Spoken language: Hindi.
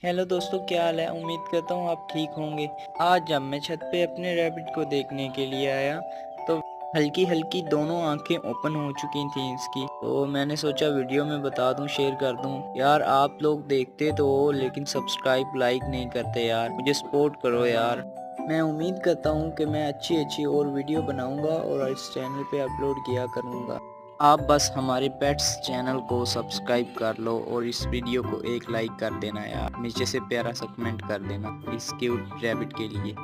हेलो दोस्तों, क्या हाल है। उम्मीद करता हूँ आप ठीक होंगे। आज जब मैं छत पे अपने रैबिट को देखने के लिए आया तो हल्की हल्की दोनों आंखें ओपन हो चुकी थी इसकी। तो मैंने सोचा वीडियो में बता दूं, शेयर कर दूं। यार आप लोग देखते तो हो लेकिन सब्सक्राइब लाइक नहीं करते यार, मुझे सपोर्ट करो यार। मैं उम्मीद करता हूँ कि मैं अच्छी अच्छी और वीडियो बनाऊंगा और इस चैनल पे अपलोड किया करूँगा। आप बस हमारे पेट्स चैनल को सब्सक्राइब कर लो और इस वीडियो को एक लाइक कर देना यार। नीचे से प्यारा सा कमेंट कर देना इस क्यूट रैबिट के लिए।